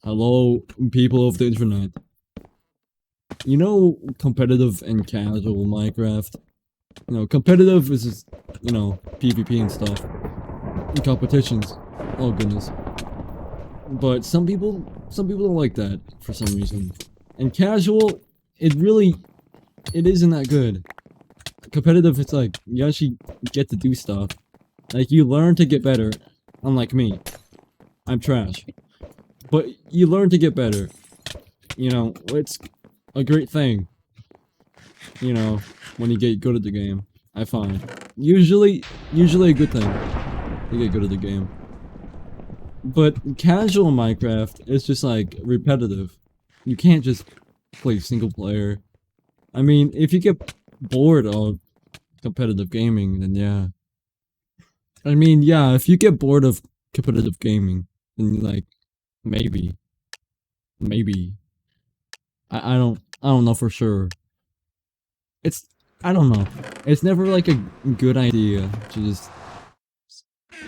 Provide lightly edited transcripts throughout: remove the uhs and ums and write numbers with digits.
Hello, people of the internet. You know, competitive and casual Minecraft? You know, competitive is just, PvP and stuff. And competitions. Oh goodness. But some people don't like that for some reason. And casual, it isn't that good. Competitive, it's like, you actually get to do stuff. Like, you learn to get better. Unlike me. I'm trash. But you learn to get better. You know, it's a great thing. You know, when you get good at the game, I find. Usually a good thing. You get good at the game. But casual Minecraft is just like repetitive. You can't just play single player. I mean, if you get bored of competitive gaming, then yeah. I mean, yeah, if you get bored of competitive gaming, then like, maybe. I don't know for sure. I don't know. It's never like a good idea to just,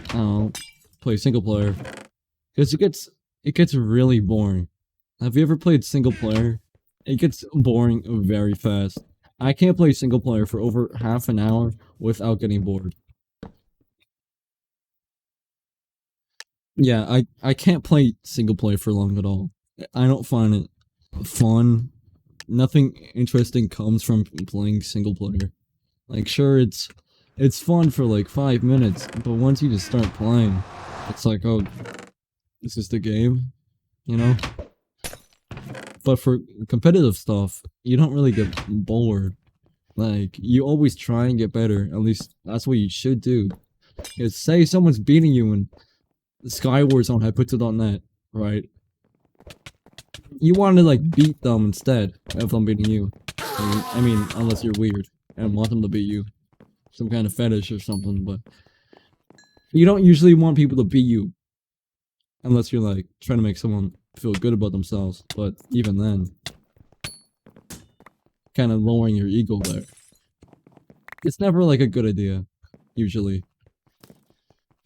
I don't know, play single player. Because it gets really boring. Have you ever played single player? It gets boring very fast. I can't play single player for over half an hour without getting bored. Yeah, I can't play single player for long at all. I don't find it fun. Nothing interesting comes from playing single player. Like, sure, it's fun for like 5 minutes, but once you just start playing, it's like, oh, this is the game, you know? But for competitive stuff, you don't really get bored. Like, you always try and get better. At least, that's what you should do. Because say someone's beating you in Skywars on Hypixel.net, right? You want to, like, beat them instead of them beating you. I mean, unless you're weird and want them to beat you. Some kind of fetish or something, but you don't usually want people to beat you. Unless you're, like, trying to make someone feel good about themselves. But even then, kind of lowering your ego there. It's never, like, a good idea, usually.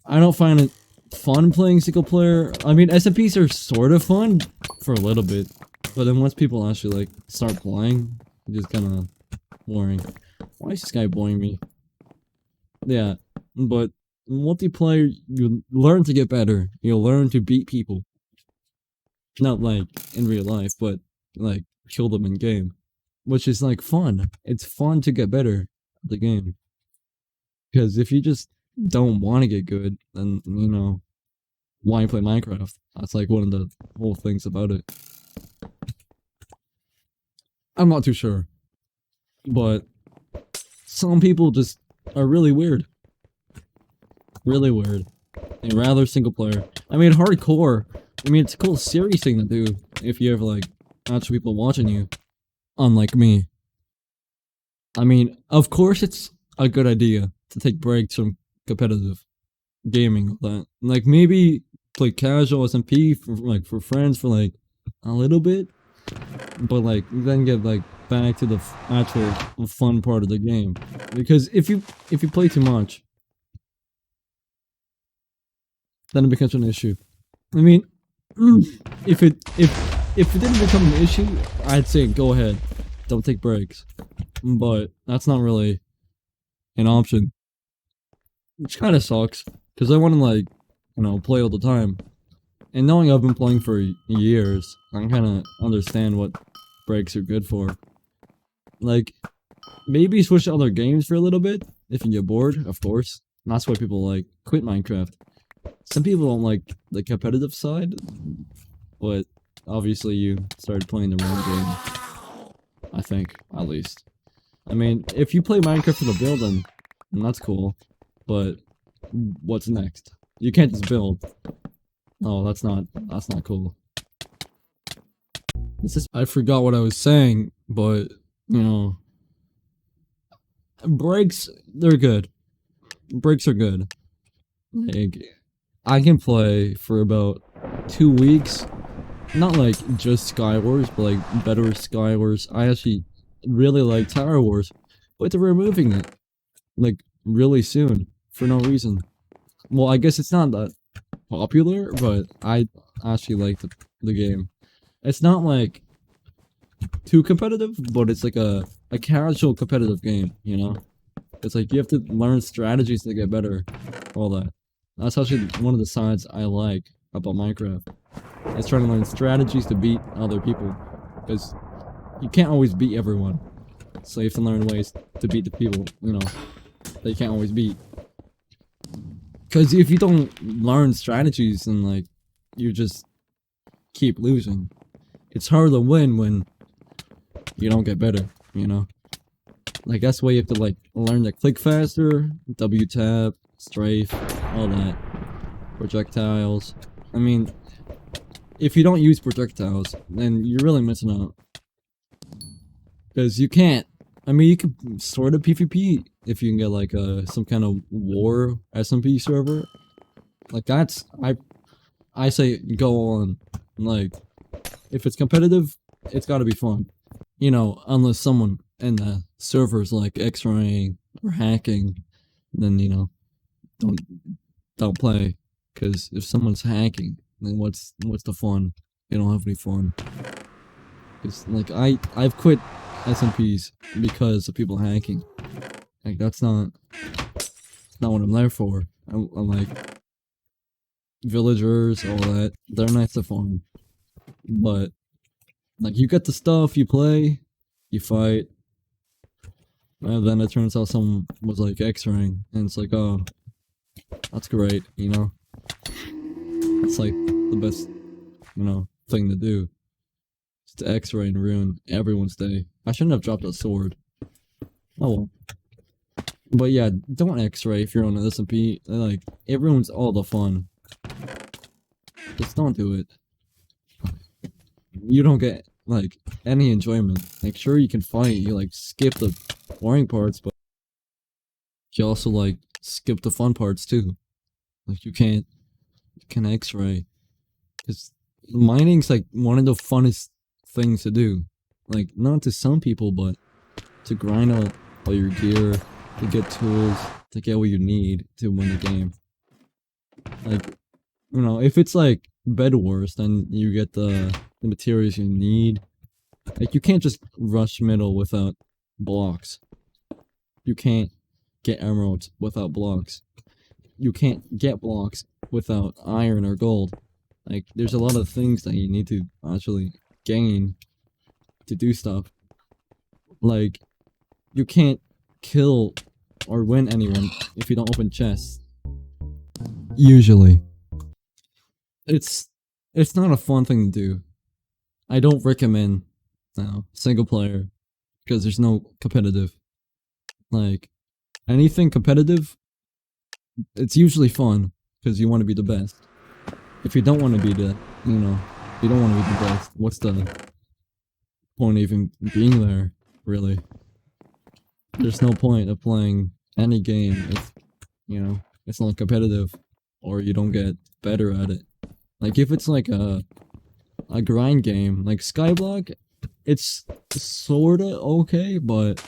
I don't find it fun playing single player. I mean, SMPs are sort of fun for a little bit, but then once people actually like start playing, it's just kind of boring. Why is this guy boring me? Yeah, but multiplayer, you learn to get better. You learn to beat people. Not like in real life, but like kill them in game, which is like fun. It's fun to get better at the game. Because if you just don't want to get good, then why play Minecraft? That's like one of the whole things about it. I'm not too sure. But some people just are really weird. Really weird. And rather single player. I mean, hardcore. I mean, it's a cool serious thing to do if you have like actual people watching you. Unlike me. I mean, of course it's a good idea to take breaks from competitive gaming. Like maybe play casual SMP for friends for like a little bit, but like then get like back to the actual fun part of the game. Because if you play too much, then it becomes an issue. I mean, if it didn't become an issue, I'd say go ahead, don't take breaks. But that's not really an option, which kind of sucks. Because I want to like, play all the time. And knowing I've been playing for years, I kind of understand what breaks are good for. Like, maybe switch to other games for a little bit, if you get bored, of course. And that's why people, like, quit Minecraft. Some people don't like the competitive side, but obviously you started playing the wrong game. I think, at least. I mean, if you play Minecraft for the build, then that's cool. But what's next? You can't just build. Oh, that's not cool. I forgot what I was saying, but, breaks, they're good. Breaks are good. Like, I can play for about 2 weeks. Not like just Skywars, but like better Skywars. I actually really like Tower Wars, but they're removing it. Like, really soon. For no reason. Well, I guess it's not that popular, but I actually like the game. It's not like too competitive, but it's like a casual competitive game, you know? It's like you have to learn strategies to get better, all that. That's actually one of the sides I like about Minecraft. It's trying to learn strategies to beat other people, because you can't always beat everyone. So you have to learn ways to beat the people, you know, that you can't always beat. Because if you don't learn strategies and like, you just keep losing. It's hard to win when you don't get better, you know? Like, that's why you have to like, learn to click faster, W tap, strafe, all that. Projectiles. I mean, if you don't use projectiles, then you're really missing out. Because you can't. I mean, you could sort of PvP if you can get like some kind of war SMP server. Like that's I say go on. Like if it's competitive, it's got to be fun. You know, unless someone in the servers like X-raying or hacking, then you know, don't play. Because if someone's hacking, then what's the fun? You don't have any fun. It's like I've quit SMPs because of people hacking. Like that's not what I'm there for. I'm like villagers, all that. They're nice to farm, but like you get the stuff, you play, you fight, and then it turns out someone was like X-raying, and it's like, oh, that's great, you know. It's like the best, you know, thing to do. Just to X-ray and ruin everyone's day. I shouldn't have dropped a sword. Oh well. But yeah, don't X-ray if you're on an SMP. Like, it ruins all the fun. Just don't do it. You don't get, like, any enjoyment. Like, sure you can fight, you, like, skip the boring parts, but you also, like, skip the fun parts, too. Like, you can X-ray. Because mining's, like, one of the funnest things to do. Like, not to some people, but to grind out all your gear, to get tools, to get what you need to win the game. Like, you know, if it's like Bedwars, then you get the materials you need. Like, you can't just rush middle without blocks. You can't get emeralds without blocks. You can't get blocks without iron or gold. Like, there's a lot of things that you need to actually gain to do stuff. Like, you can't kill or win anyone if you don't open chests. Usually. It's not a fun thing to do. I don't recommend single player because there's no competitive. Like, anything competitive, it's usually fun because you want to be the best. If you don't want to be the, you know, if you don't want to be the best, what's the point of even being there, really? There's no point of playing any game if, you know, it's not competitive or you don't get better at it. Like, if it's like a grind game, like Skyblock, it's sorta okay, but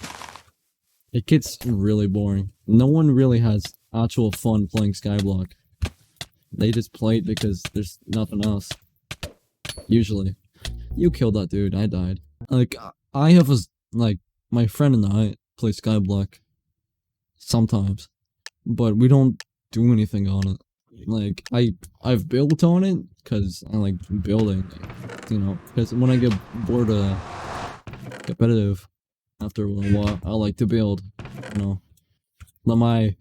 it gets really boring. No one really has actual fun playing Skyblock. They just play it because there's nothing else. Usually. You killed that dude, I died. Like, I have like, my friend and I play Skyblock sometimes, but we don't do anything on it. Like, I've built on it because I like building, you know, because when I get bored of competitive after a while, I like to build, you know, let my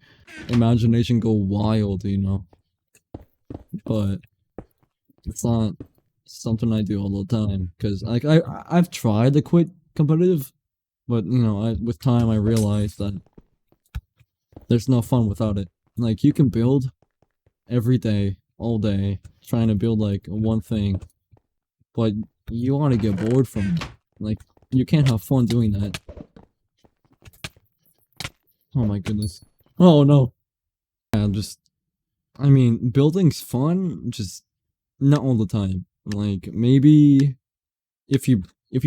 imagination go wild, you know, but it's not something I do all the time, because like I've tried to quit competitive, but you know, with time I realized that there's no fun without it. Like, you can build every day, all day, trying to build like one thing, but you want to get bored from it. Like, you can't have fun doing that. Oh my goodness. Oh no. Yeah, I mean, building's fun, just not all the time. Like, maybe if you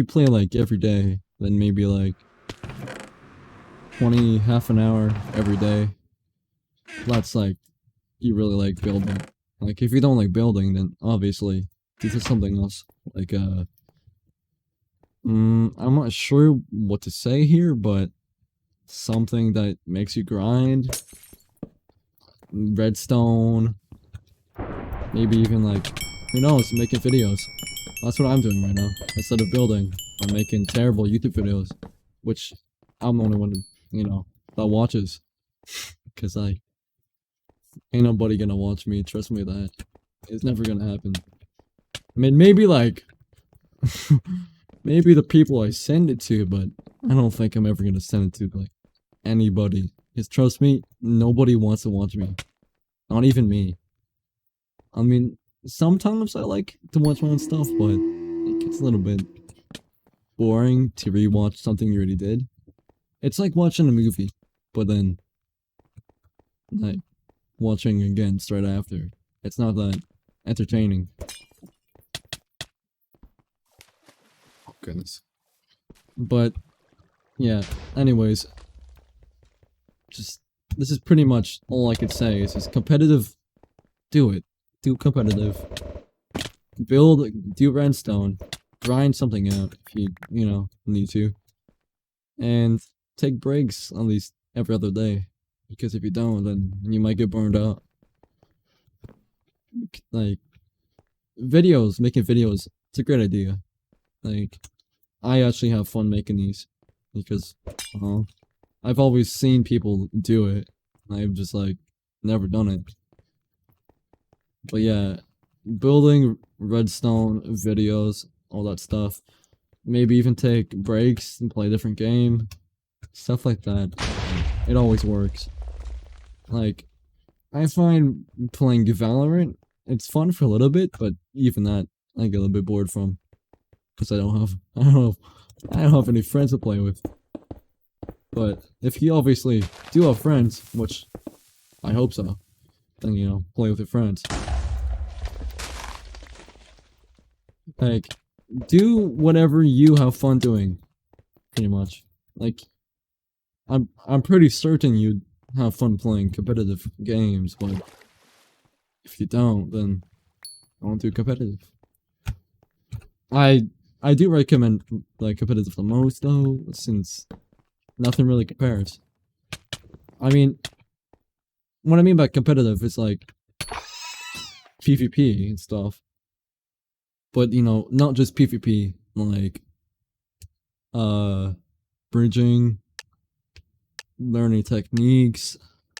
play like every day, then maybe like 20, half an hour every day. That's like, you really like building. Like, if you don't like building, then obviously this is something else. Like, I'm not sure what to say here, but something that makes you grind, redstone, maybe even like, who knows, making videos. That's what I'm doing right now. Instead of building, I'm making terrible YouTube videos, which I'm the only one, that watches. Cause ain't nobody gonna watch me, trust me that. It's never gonna happen. I mean, maybe like, maybe the people I send it to, but I don't think I'm ever gonna send it to, like, anybody. Just trust me, nobody wants to watch me. Not even me. I mean, sometimes I like to watch my own stuff, but it gets a little bit boring to rewatch something you already did. It's like watching a movie, but then, like, watching again straight after. It's not that entertaining. Oh, goodness. But, yeah, anyways. This is pretty much all I could say. Is just competitive, do it. Do competitive. Do redstone. Grind something out if you need to. And take breaks at least every other day. Because if you don't, then you might get burned out. Like, making videos, it's a great idea. Like, I actually have fun making these. Because, I've always seen people do it. I've just, like, never done it. But yeah, building redstone videos, all that stuff. Maybe even take breaks and play a different game. Stuff like that. It always works. Like, I find playing Valorant, it's fun for a little bit, but even that, I get a little bit bored from. Because I don't have any friends to play with. But if you obviously do have friends, which I hope so, then, play with your friends. Like, do whatever you have fun doing, pretty much. Like, I'm pretty certain you'd have fun playing competitive games, but if you don't, then don't do competitive. I do recommend, like, competitive the most, though, since nothing really compares. I mean, what I mean by competitive is, like, PvP and stuff. But, not just PvP, like, bridging, learning techniques,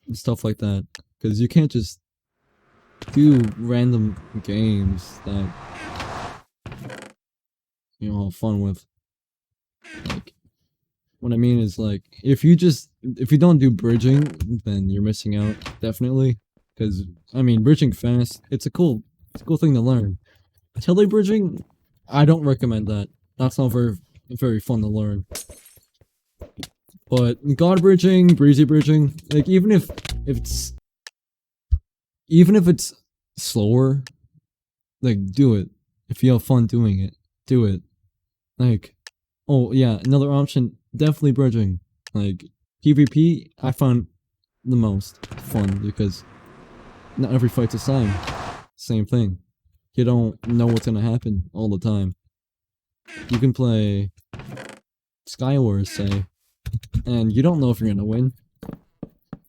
and stuff like that. Because you can't just do random games that have fun with. Like, what I mean is, like, if you don't do bridging, then you're missing out, definitely. Because, I mean, bridging fast, it's a cool thing to learn. Tele-bridging, I don't recommend that. That's not very fun to learn. But god bridging, breezy bridging, like, even if it's slower, like, do it. If you have fun doing it, do it. Like, oh yeah, another option, definitely bridging. Like, PvP, I found the most fun because not every fight's the same. Same thing. You don't know what's gonna happen all the time. You can play Skywars, say, and you don't know if you're gonna win.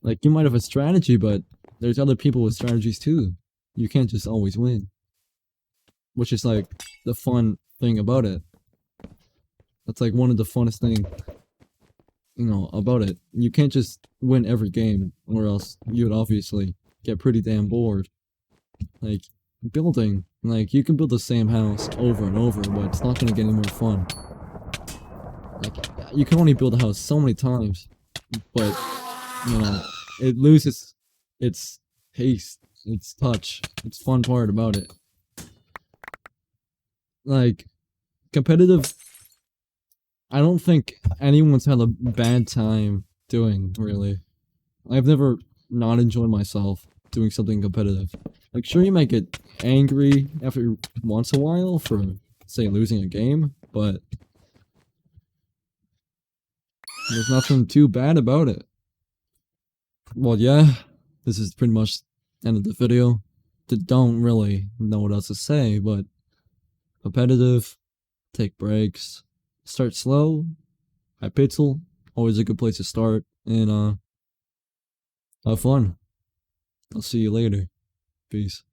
Like, you might have a strategy, but there's other people with strategies too. You can't just always win. Which is, like, the fun thing about it. That's, like, one of the funnest things, about it. You can't just win every game, or else you would obviously get pretty damn bored. Like, building, like, you can build the same house over and over, but it's not gonna get any more fun. Like, you can only build a house so many times, but, it loses its taste, its touch, its fun part about it. Like, competitive, I don't think anyone's had a bad time doing, really. I've never not enjoyed myself doing something competitive. Like, sure, you might get angry after once a while for, say, losing a game, but there's nothing too bad about it. Well, yeah, this is pretty much the end of the video. don't really know what else to say, but competitive, take breaks, start slow. Hypixel, always a good place to start, and have fun. I'll see you later. Peace.